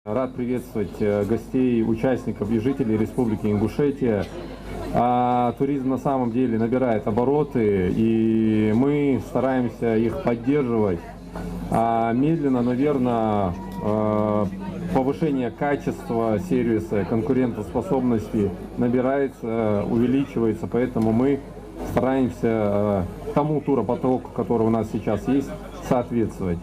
Рад приветствовать гостей, участников и жителей Республики Ингушетия. Туризм на самом деле набирает обороты, и мы стараемся их поддерживать. Медленно, но верно, повышение качества сервиса, конкурентоспособности набирается, увеличивается, поэтому мы стараемся тому туропотоку, который у нас сейчас есть, соответствовать.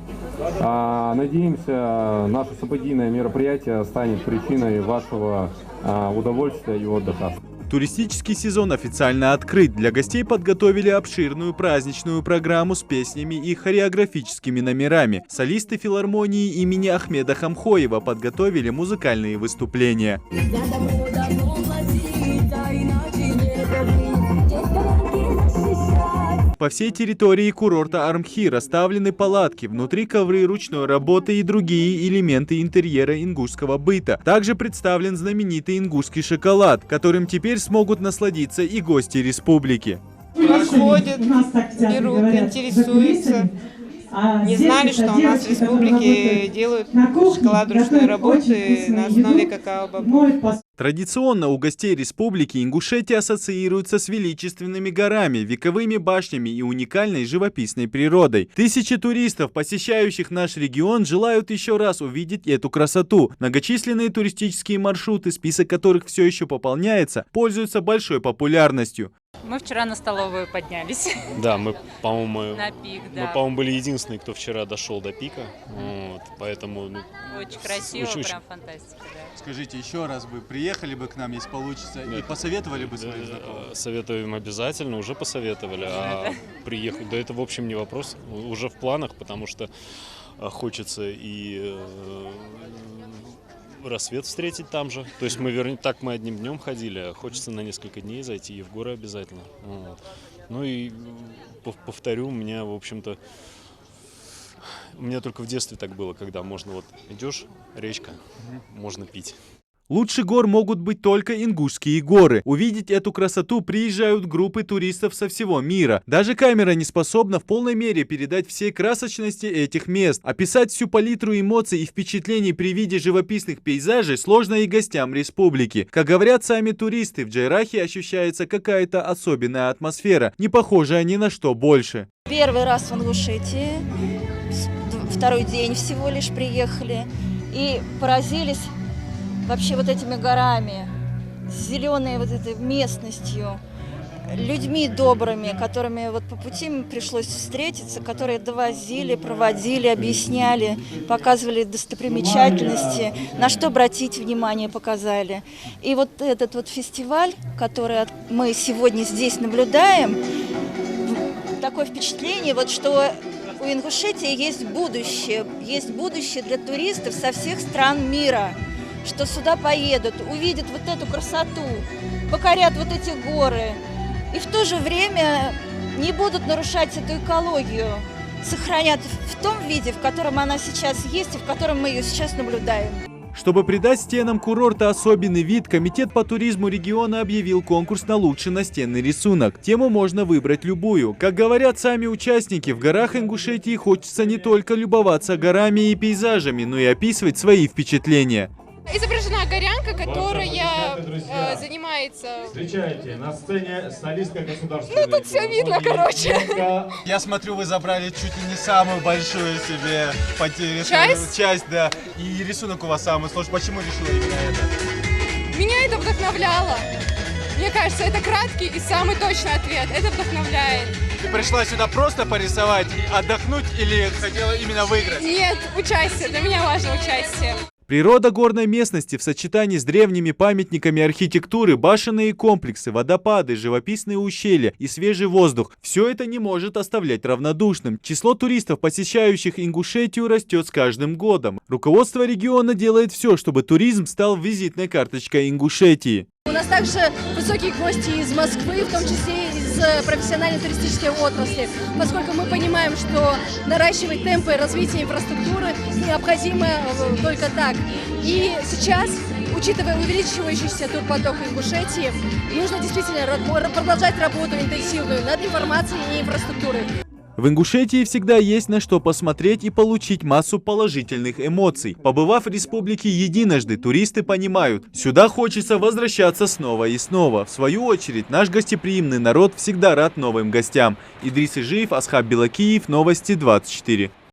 Надеемся, наше событийное мероприятие станет причиной вашего удовольствия и отдыха. Туристический сезон официально открыт. Для гостей подготовили обширную праздничную программу с песнями и хореографическими номерами. Солисты филармонии имени Ахмеда Хамхоева подготовили музыкальные выступления. По всей территории курорта Армхи расставлены палатки, внутри ковры ручной работы и другие элементы интерьера ингушского быта. Также представлен знаменитый ингушский шоколад, которым теперь смогут насладиться и гости республики. Подходят, берут, интересуются. Не знали, что у нас в республике делают шоколад ручной работы на основе какао-бобов. Традиционно у гостей республики Ингушетия ассоциируется с величественными горами, вековыми башнями и уникальной живописной природой. Тысячи туристов, посещающих наш регион, желают еще раз увидеть эту красоту. Многочисленные туристические маршруты, список которых все еще пополняется, пользуются большой популярностью. Мы вчера на столовую поднялись. Да, мы, по-моему, на пик, да. Мы, по-моему, были единственные, кто вчера дошел до пика. Вот, поэтому... Очень красиво, прям фантастика. Да. Скажите, еще раз вы приехали бы к нам, если получится, и посоветовали бы своим знакомым? Советуем обязательно, уже посоветовали. А приехать, да это, в общем, не вопрос. Уже в планах, потому что хочется и... рассвет встретить там же. То есть мы одним днем ходили, а хочется на несколько дней зайти и в горы обязательно. Вот. Ну и повторю, у меня, в общем-то, у меня только в детстве так было, когда можно вот идешь, речка, можно пить. Лучше гор могут быть только ингушские горы. Увидеть эту красоту приезжают группы туристов со всего мира. Даже камера не способна в полной мере передать всей красочности этих мест. Описать всю палитру эмоций и впечатлений при виде живописных пейзажей сложно и гостям республики. Как говорят сами туристы, в Джайрахе ощущается какая-то особенная атмосфера, не похожая ни на что больше. Первый раз в Ингушетии, второй день всего лишь приехали и поразились вообще вот этими горами, зеленой вот этой местностью, людьми добрыми, которыми вот по пути мне пришлось встретиться, которые довозили, проводили, объясняли, показывали достопримечательности, на что обратить внимание показали. И вот этот вот фестиваль, который мы сегодня здесь наблюдаем, такое впечатление, вот, что у Ингушетии есть будущее для туристов со всех стран мира, что сюда поедут, увидят вот эту красоту, покорят вот эти горы и в то же время не будут нарушать эту экологию, сохранят в том виде, в котором она сейчас есть и в котором мы ее сейчас наблюдаем. Чтобы придать стенам курорта особенный вид, Комитет по туризму региона объявил конкурс на лучший настенный рисунок. Тему можно выбрать любую. Как говорят сами участники, в горах Ингушетии хочется не только любоваться горами и пейзажами, но и описывать свои впечатления. Изображена горянка, которая занимается... Встречайте, на сцене солистка государственная. Ну тут все видно, короче. Я смотрю, вы забрали чуть ли не самую большую себе часть, да. И рисунок у вас самый сложный. Почему решила именно это? Меня это вдохновляло. Мне кажется, это краткий и самый точный ответ. Это вдохновляет. Ты пришла сюда просто порисовать, отдохнуть или хотела именно выиграть? Нет, участие. Для меня важно участие. Природа горной местности в сочетании с древними памятниками архитектуры, башенные комплексы, водопады, живописные ущелья и свежий воздух – все это не может оставлять равнодушным. Число туристов, посещающих Ингушетию, растет с каждым годом. Руководство региона делает все, чтобы туризм стал визитной карточкой Ингушетии. У нас также высокие гости из Москвы, в том числе из профессиональной туристической отрасли, поскольку мы понимаем, что наращивать темпы развития инфраструктуры необходимо только так. И сейчас, учитывая увеличивающийся турпоток Ингушетии, нужно действительно продолжать работу интенсивную над информацией и инфраструктурой. В Ингушетии всегда есть на что посмотреть и получить массу положительных эмоций. Побывав в республике единожды, туристы понимают, сюда хочется возвращаться снова и снова. В свою очередь, наш гостеприимный народ всегда рад новым гостям. Идрис Ижиев, Асхаб Белакиев, Новости 24.